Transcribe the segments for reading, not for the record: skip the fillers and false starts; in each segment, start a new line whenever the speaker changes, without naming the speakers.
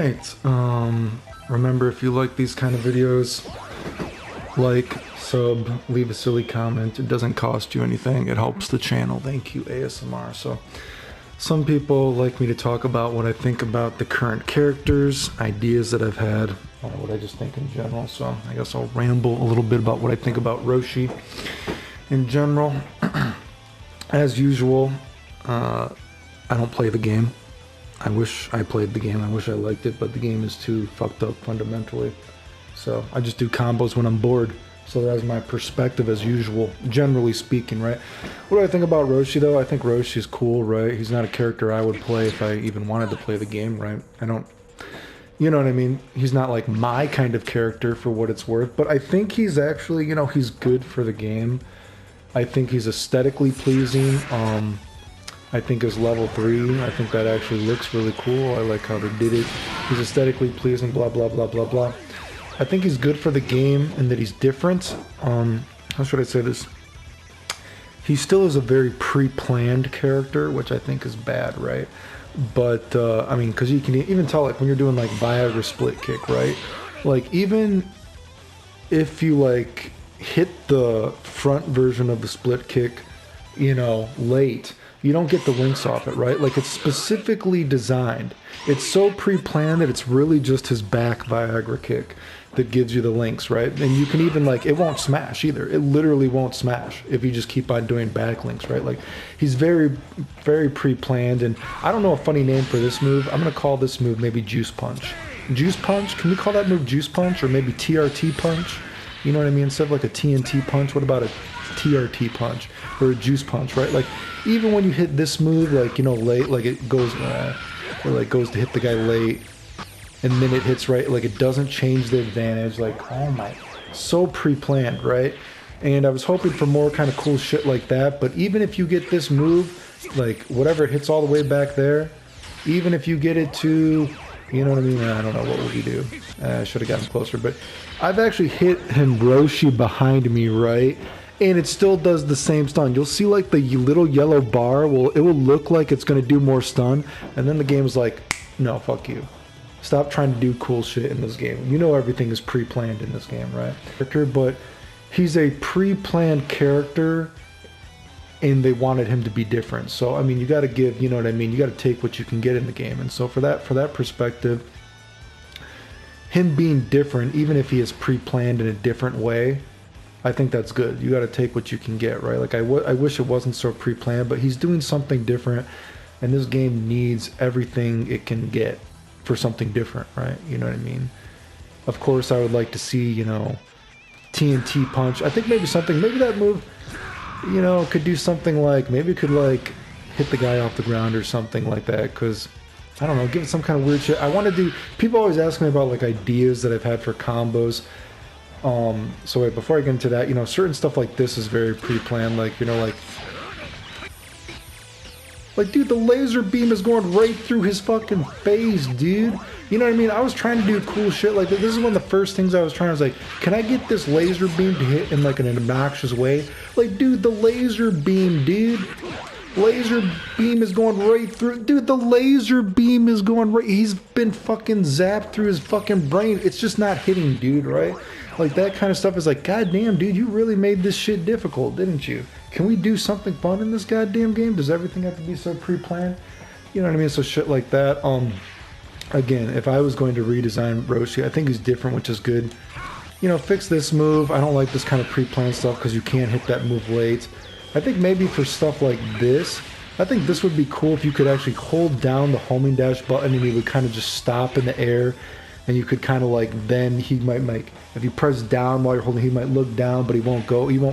right. Remember, if you like these kind of videos, like, sub, leave a silly comment. It doesn't cost you anything. It helps the channel. Thank you, ASMR. So, some people like me to talk about what I think about the current characters, ideas that I've had, what I just think in general. So, I guess I'll ramble a little bit about what I think about Roshi in general. As usual, I don't play the game. I wish I played the game. I wish I liked it, but the game is too fucked up fundamentally. So I just do combos when I'm bored. So that's my perspective as usual, generally speaking, right? What do I think about Roshi, though? I think Roshi is cool, right? He's not a character I would play if I even wanted to play the game, right? I don't, you know what I mean? He's not like my kind of character for what it's worth, but I think he's actually, you know, he's good for the game. I think he's aesthetically pleasing. I think his level 3, I think that actually looks really cool. I like how they did it. He's aesthetically pleasing, blah, blah, blah, blah, blah. I think he's good for the game and that he's different. How should I say this? He still is a very pre-planned character, which I think is bad, right? But, I mean, because you can even tell, like, when you're doing, like, Viagra split kick, right? Like, even if you, like, hit the front version of the split kick, you know, late, you don't get the links off it, right? Like, it's specifically designed. It's so pre-planned that it's really just his back Viagra kick that gives you the links, right? And you can even, like, it won't smash either. It literally won't smash if you just keep on doing back links, right? Like, he's very, very pre-planned. And I don't know a funny name for this move. I'm going to call this move maybe Juice Punch. Juice Punch? Can we call that move Juice Punch or maybe TRT Punch? You know what I mean? Instead of like a TNT punch, what about a TRT punch or a juice punch, right? Like, even when you hit this move, like, you know, late, like it goes, goes to hit the guy late, and then it hits right, like it doesn't change the advantage. Like, oh my, so pre-planned, right? And I was hoping for more kind of cool shit like that. But even if you get this move, like whatever, it hits all the way back there, even if you get it to, you know what I mean? I don't know, what would we do? I should have gotten closer, but I've actually hit him Roshi behind me, right? And it still does the same stun. You'll see like the little yellow bar, it will look like it's going to do more stun, and then the game's like, no, fuck you. Stop trying to do cool shit in this game. You know everything is pre-planned in this game, right? But he's a pre-planned character, and they wanted him to be different. So, I mean, you got to give, you know what I mean? You got to take what you can get in the game. And so for that perspective, him being different, even if he is pre-planned in a different way, I think that's good. You got to take what you can get, right? Like, I wish it wasn't so pre-planned, but he's doing something different, and this game needs everything it can get for something different, right? You know what I mean? Of course, I would like to see, you know, TNT punch. I think maybe that move, you know, could do something like, maybe it could, like, hit the guy off the ground or something like that, because, I don't know, give it some kind of weird shit. I want to do, people always ask me about, like, ideas that I've had for combos. So wait, before I get into that, you know, certain stuff like this is very pre-planned, like, you know, like, dude, the laser beam is going right through his fucking face, dude. You know what I mean? I was trying to do cool shit like that. This is one of the first things I was trying. I was like, can I get this laser beam to hit in like an obnoxious way? Like, dude, the laser beam, dude. Laser beam is going right through. Dude, the laser beam is going right. He's been fucking zapped through his fucking brain. It's just not hitting, dude, right? Like, that kind of stuff is like, goddamn, dude, you really made this shit difficult, didn't you? Can we do something fun in this goddamn game? Does everything have to be so pre-planned? You know what I mean? So shit like that. Again, if I was going to redesign Roshi, I think he's different, which is good. You know, fix this move. I don't like this kind of pre-planned stuff because you can't hit that move late. I think maybe for stuff like this, I think this would be cool if you could actually hold down the homing dash button and he would kind of just stop in the air, and you could kind of like, then he might make, if you press down while you're holding, he might look down, but he won't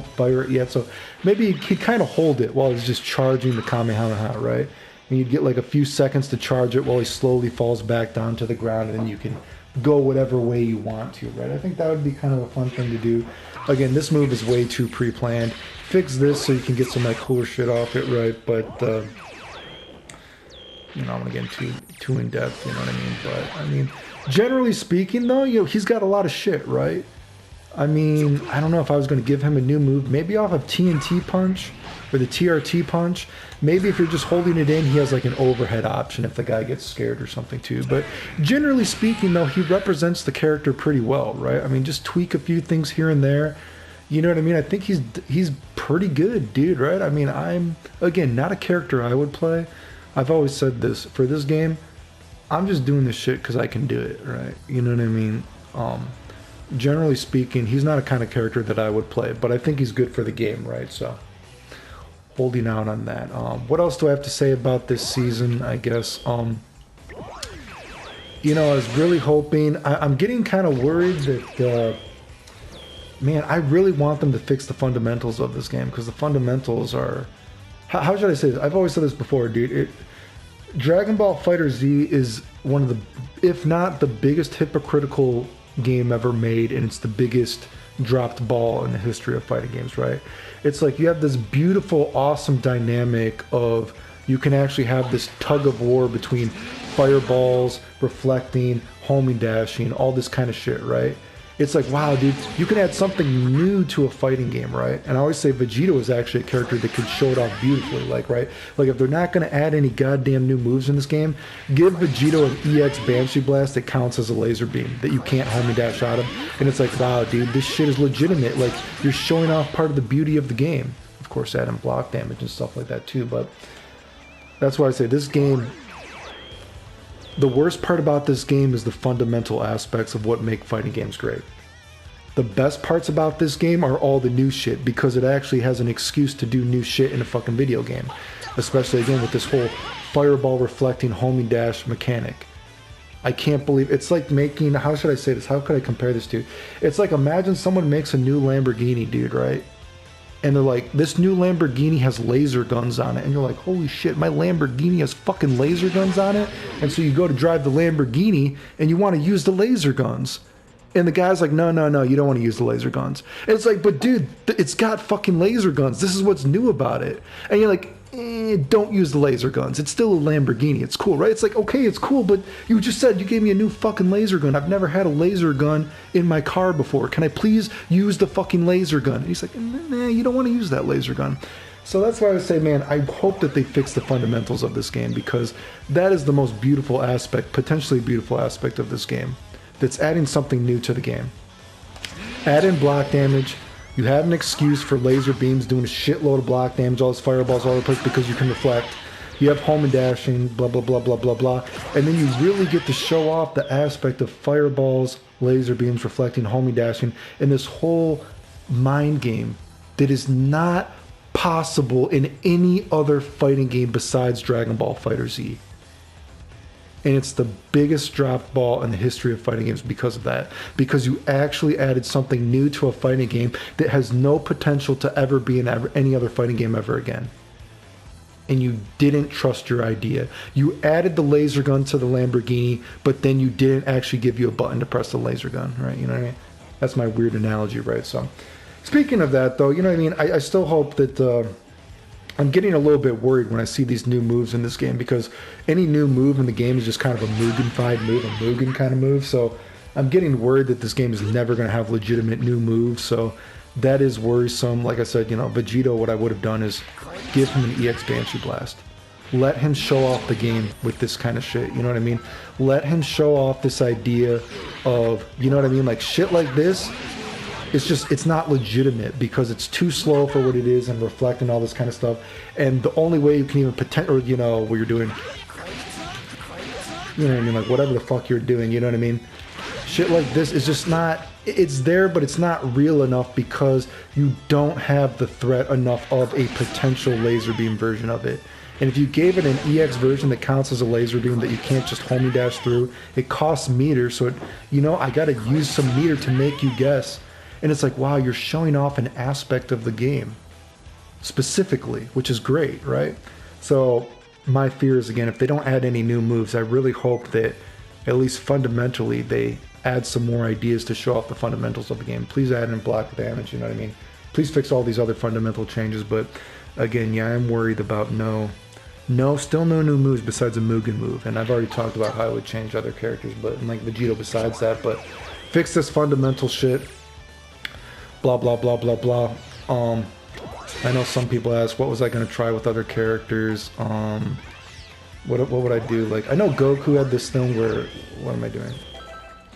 fire it yet. So maybe he'd kind of hold it while he's just charging the Kamehameha, right? And you'd get like a few seconds to charge it while he slowly falls back down to the ground, and then you can go whatever way you want to, right? I think that would be kind of a fun thing to do. Again, this move is way too pre-planned. Fix this so you can get some like cooler shit off it, right? But you know, I'm gonna get too in depth, you know what I mean? But I mean, generally speaking, though, you know, he's got a lot of shit, right? I mean, I don't know if I was gonna give him a new move, maybe off of TNT punch. or the TRT punch. Maybe if you're just holding it in, he has like an overhead option if the guy gets scared or something too. But generally speaking, though, he represents the character pretty well, right? I mean, just tweak a few things here and there. You know what I mean? I think he's pretty good, dude, right? I mean, I'm, again, not a character I would play. I've always said this. For this game, I'm just doing this shit because I can do it, right? You know what I mean? Generally speaking, he's not a kind of character that I would play, but I think he's good for the game, right? So, holding out on that. What else do I have to say about this season, I guess? You know, I was really hoping... I'm getting kind of worried that... man, I really want them to fix the fundamentals of this game, because the fundamentals are... How should I say this? I've always said this before, dude. Dragon Ball FighterZ is one of the, if not the biggest hypocritical game ever made, and it's the biggest dropped ball in the history of fighting games, right? It's like you have this beautiful, awesome dynamic of you can actually have this tug of war between fireballs, reflecting, homing, dashing, all this kind of shit, right? It's like, wow, dude, you can add something new to a fighting game, right? And I always say Vegeta is actually a character that could show it off beautifully, like, right? Like, if they're not going to add any goddamn new moves in this game, give Vegeta an EX Banshee Blast that counts as a laser beam that you can't home and dash out of. And it's like, wow, dude, this shit is legitimate. Like, you're showing off part of the beauty of the game. Of course, adding block damage and stuff like that, too. But that's why I say this game... The worst part about this game is the fundamental aspects of what make fighting games great. The best parts about this game are all the new shit, because it actually has an excuse to do new shit in a fucking video game. Especially, again, with this whole fireball reflecting homing dash mechanic. I can't believe... It's like making... How should I say this? How could I compare this to? It's like, imagine someone makes a new Lamborghini, dude, right? And they're like, this new Lamborghini has laser guns on it. And you're like, holy shit, my Lamborghini has fucking laser guns on it? And so you go to drive the Lamborghini and you want to use the laser guns. And the guy's like, no, you don't want to use the laser guns. And it's like, but dude, it's got fucking laser guns. This is what's new about it. And you're like, don't use the laser guns. It's still a Lamborghini. It's cool, right? It's like, okay, it's cool, but you just said you gave me a new fucking laser gun. I've never had a laser gun in my car before. Can I please use the fucking laser gun? And he's like, nah, you don't want to use that laser gun. So that's why I would say, man, I hope that they fix the fundamentals of this game, because that is the most beautiful aspect, potentially beautiful aspect of this game, that's adding something new to the game. Add in block damage. You have an excuse for laser beams doing a shitload of block damage, all those fireballs all over the place, because you can reflect. You have home and dashing, blah, blah, blah, blah, blah, blah. And then you really get to show off the aspect of fireballs, laser beams, reflecting, home and dashing, and this whole mind game that is not possible in any other fighting game besides Dragon Ball FighterZ. And it's the biggest drop ball in the history of fighting games because of that. Because you actually added something new to a fighting game that has no potential to ever be in any other fighting game ever again. And you didn't trust your idea. You added the laser gun to the Lamborghini, but then you didn't actually give you a button to press the laser gun, right? You know what I mean? That's my weird analogy, right? So, speaking of that, though, you know what I mean? I still hope that... I'm getting a little bit worried when I see these new moves in this game, because any new move in the game is just kind of a Mugen-fied move, a Mugen kind of move. So I'm getting worried that this game is never going to have legitimate new moves. So that is worrisome. Like I said, you know, Vegeta, what I would have done is give him an EX Banshee Blast. Let him show off the game with this kind of shit. You know what I mean? Let him show off this idea of, you know what I mean? Like shit like this. It's not legitimate because it's too slow for what it is, and reflecting all this kind of stuff. And the only way you can even pretend, or you know, what you're doing, you know what I mean, like whatever the fuck you're doing, you know what I mean? Shit like this is just not, it's there, but it's not real enough because you don't have the threat enough of a potential laser beam version of it. And if you gave it an EX version that counts as a laser beam that you can't just homing dash through, it costs meter, so it, you know, I gotta use some meter to make you guess. And it's like, wow, you're showing off an aspect of the game specifically, which is great, right? So my fear is, again, if they don't add any new moves, I really hope that at least fundamentally they add some more ideas to show off the fundamentals of the game. Please add in block damage, you know what I mean? Please fix all these other fundamental changes. But again, yeah, I'm worried about still no new moves besides a Mugen move. And I've already talked about how I would change other characters, but and like Vegeta besides that. But fix this fundamental shit. Blah, blah, blah, blah, blah. I know some people ask, what was I going to try with other characters? What would I do? Like, I know Goku had this thing where, what am I doing?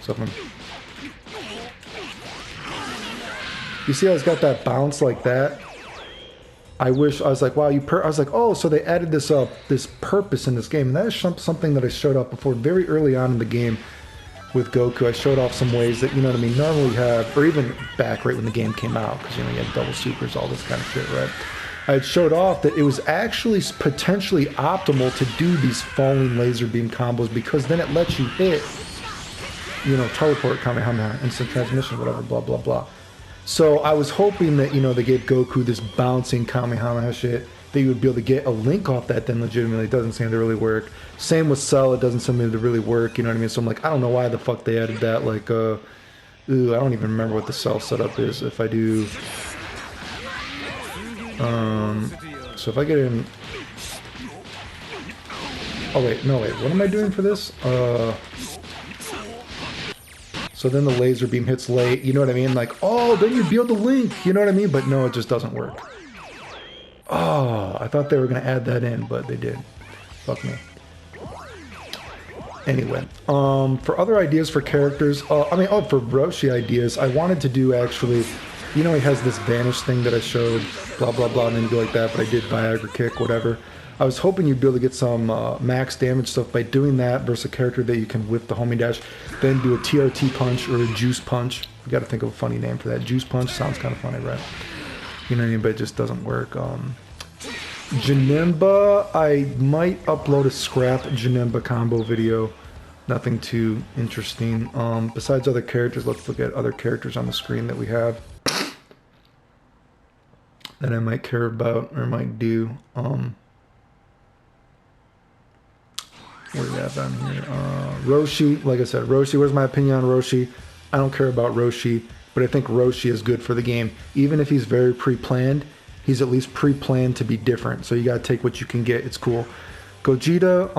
Something. You see how it's got that bounce like that? I wish, I was like, wow, I was like, oh, so they added this purpose in this game. And that is something that I showed off before very early on in the game with Goku. I showed off some ways that, you know what I mean, normally you have, or even back right when the game came out, because, you know, you had double supers, all this kind of shit, right? I had showed off that it was actually potentially optimal to do these falling laser beam combos, because then it lets you hit, you know, teleport, Kamehameha, instant transmission, whatever, blah, blah, blah. So I was hoping that, you know, they gave Goku this bouncing Kamehameha shit, that you would be able to get a link off that then legitimately. It doesn't seem to really work. Same with Cell, it doesn't seem to really work, you know what I mean? So I'm like, I don't know why the fuck they added that, like, ooh, I don't even remember what the Cell setup is. If I do, so if I get in, oh wait, no wait, what am I doing for this? So then the laser beam hits late, you know what I mean? Like, oh, then you'd be able to link, you know what I mean? But no, it just doesn't work. Oh, I thought they were going to add that in, but they did. Fuck me. Anyway, for other ideas for characters, for Roshi ideas, I wanted to do actually, you know, he has this vanish thing that I showed, blah, blah, blah, and then you go like that, but I did Viagra kick, whatever. I was hoping you'd be able to get some max damage stuff by doing that versus a character that you can whip the homing dash, then do a TRT punch or a juice punch. You got to think of a funny name for that. Juice punch sounds kind of funny, right? You know what I mean? But it just doesn't work. Janemba, I might upload a scrap Janemba combo video. Nothing too interesting. Besides other characters, let's look at other characters on the screen that we have that I might care about or might do. What do we have on here? Roshi, like I said, Roshi, where's my opinion on Roshi? I don't care about Roshi, but I think Roshi is good for the game. Even if he's very pre-planned, he's at least pre-planned to be different. So you gotta take what you can get, it's cool. Gogeta,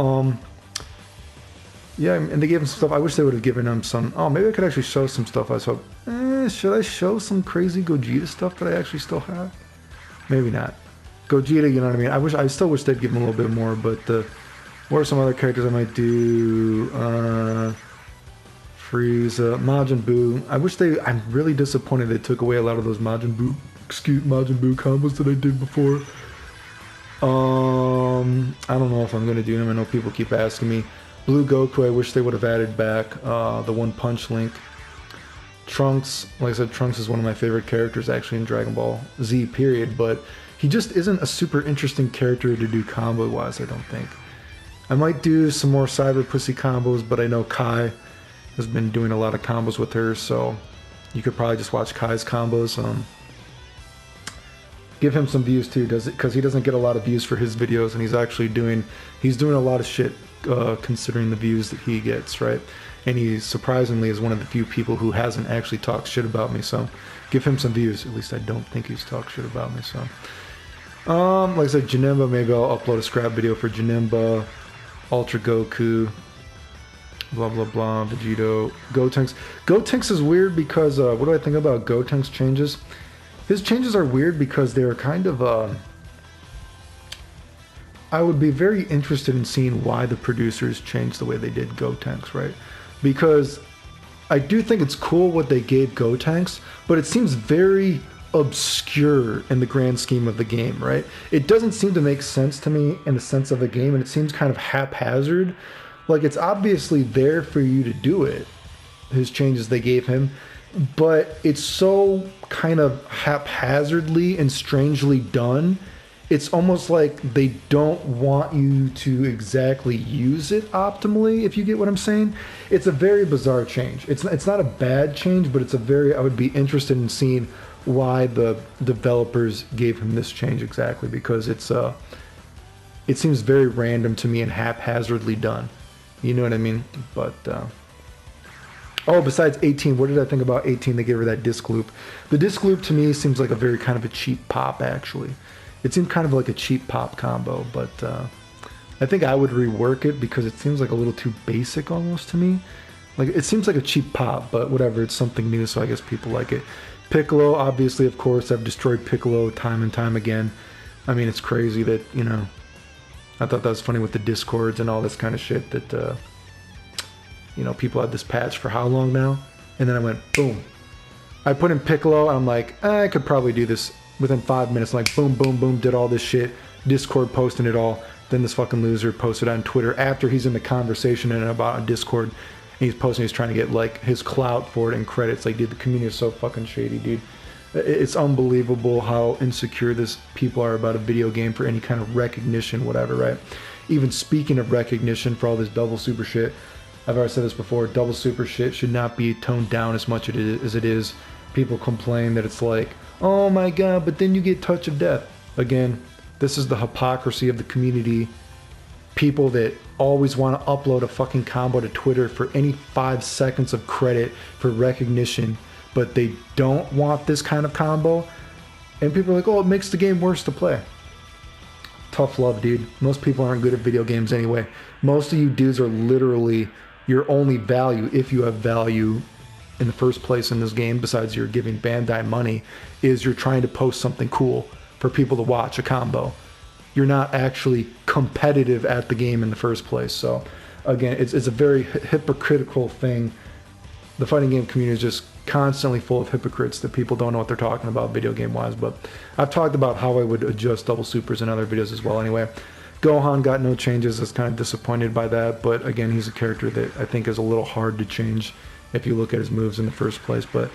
yeah, and they gave him some stuff. I wish they would have given him some, oh, maybe I could actually show some stuff. I was hoping, should I show some crazy Gogeta stuff that I actually still have? Maybe not. Gogeta, you know what I mean? I still wish they'd give him a little bit more, but what are some other characters I might do? Frieza, Majin Buu. I'm really disappointed they took away a lot of those Majin Buu combos that I did before. I don't know if I'm gonna do them. I know people keep asking me. Blue Goku, I wish they would have added back the one punch link. Trunks, like I said, Trunks is one of my favorite characters actually in Dragon Ball Z, period, but he just isn't a super interesting character to do combo wise, I don't think. I might do some more Cyber Pussy combos, but I know Kai has been doing a lot of combos with her, so you could probably just watch Kai's combos. Give him some views too, because he doesn't get a lot of views for his videos, and he's doing a lot of shit considering the views that he gets, right? And he surprisingly is one of the few people who hasn't actually talked shit about me, so give him some views. At least I don't think he's talked shit about me, so. Like I said, Janemba, maybe I'll upload a scrap video for Janemba. Ultra Goku, blah blah blah, Vegito, Gotenks. Gotenks is weird because, what do I think about Gotenks' changes? His changes are weird because they're kind of, I would be very interested in seeing why the producers changed the way they did Gotenks, right? Because I do think it's cool what they gave Gotenks, but it seems very obscure in the grand scheme of the game, right? It doesn't seem to make sense to me in the sense of the game, and it seems kind of haphazard. Like, it's obviously there for you to do it, his changes they gave him, but it's so kind of haphazardly and strangely done. It's almost like they don't want you to exactly use it optimally, if you get what I'm saying. It's a very bizarre change. It's not a bad change, but it's I would be interested in seeing why the developers gave him this change exactly, because it seems very random to me and haphazardly done. You know what I mean? But oh, besides 18, what did I think about 18? They gave her that disc loop. The disc loop to me seems like a very kind of a cheap pop, actually. It seemed kind of like a cheap pop combo, but I think I would rework it because it seems like a little too basic almost to me. Like, it seems like a cheap pop, but whatever, it's something new, so I guess people like it. Piccolo, obviously, of course, I've destroyed Piccolo time and time again. I mean, it's crazy that, you know, I thought that was funny with the Discords and all this kind of shit that, you know, people had this patch for how long now? And then I went, boom. I put in Piccolo, and I'm like, I could probably do this within 5 minutes. Like, boom, boom, boom, did all this shit. Discord posting it all. Then this fucking loser posted on Twitter after he's in the conversation and about on Discord. And he's posting, he's trying to get, like, his clout for it and credits. Like, dude, the community is so fucking shady, dude. It's unbelievable how insecure this people are about a video game for any kind of recognition, whatever, right? Even speaking of recognition for all this double super shit, I've already said this before, double super shit should not be toned down as much as it is. People complain that it's like, oh my god, but then you get touch of death. Again, this is the hypocrisy of the community. People that always want to upload a fucking combo to Twitter for any 5 seconds of credit for recognition, but they don't want this kind of combo. And people are like, oh, it makes the game worse to play. Tough love, dude. Most people aren't good at video games anyway. Most of you dudes are literally your only value, if you have value in the first place in this game, besides you're giving Bandai money, is you're trying to post something cool for people to watch, a combo. You're not actually competitive at the game in the first place. So again, it's a very hypocritical thing. The fighting game community is just constantly full of hypocrites that people don't know what they're talking about video game wise. But I've talked about how I would adjust double supers in other videos as well anyway. Gohan got no changes. I was kind of disappointed by that, but again, he's a character that I think is a little hard to change if you look at his moves in the first place. But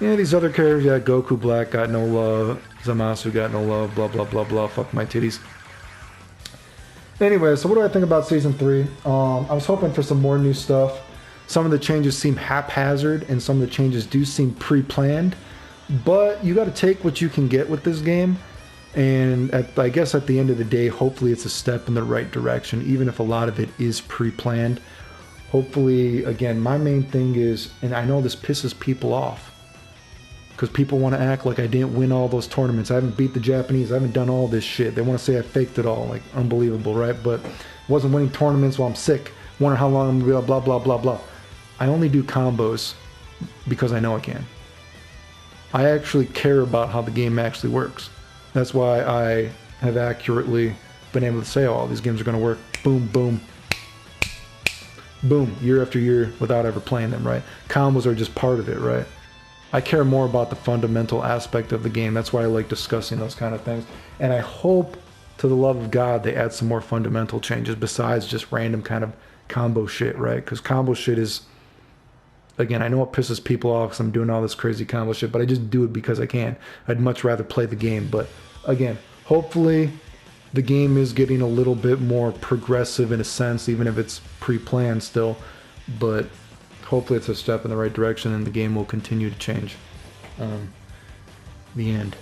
yeah, these other characters, yeah, Goku Black got no love, Zamasu got no love, blah blah blah blah, fuck my titties. Anyway, so what do I think about Season 3? I was hoping for some more new stuff. Some of the changes seem haphazard, and some of the changes do seem pre-planned. But you got to take what you can get with this game. And I guess at the end of the day, hopefully it's a step in the right direction, even if a lot of it is pre-planned. Hopefully, again, my main thing is, and I know this pisses people off, because people want to act like I didn't win all those tournaments. I haven't beat the Japanese. I haven't done all this shit. They want to say I faked it all. Like, unbelievable, right? But wasn't winning tournaments while I'm sick. Wonder how long I'm going to be, blah, blah, blah, blah. I only do combos because I know I can. I actually care about how the game actually works. That's why I have accurately been able to say, oh, these games are going to work. Boom, boom, boom, year after year without ever playing them, right? Combos are just part of it, right? I care more about the fundamental aspect of the game. That's why I like discussing those kind of things. And I hope, to the love of God, they add some more fundamental changes besides just random kind of combo shit, right? Because combo shit is, again, I know it pisses people off because I'm doing all this crazy combo shit, but I just do it because I can. I'd much rather play the game. But again, hopefully the game is getting a little bit more progressive in a sense, even if it's pre-planned still. But hopefully it's a step in the right direction and the game will continue to change. The end.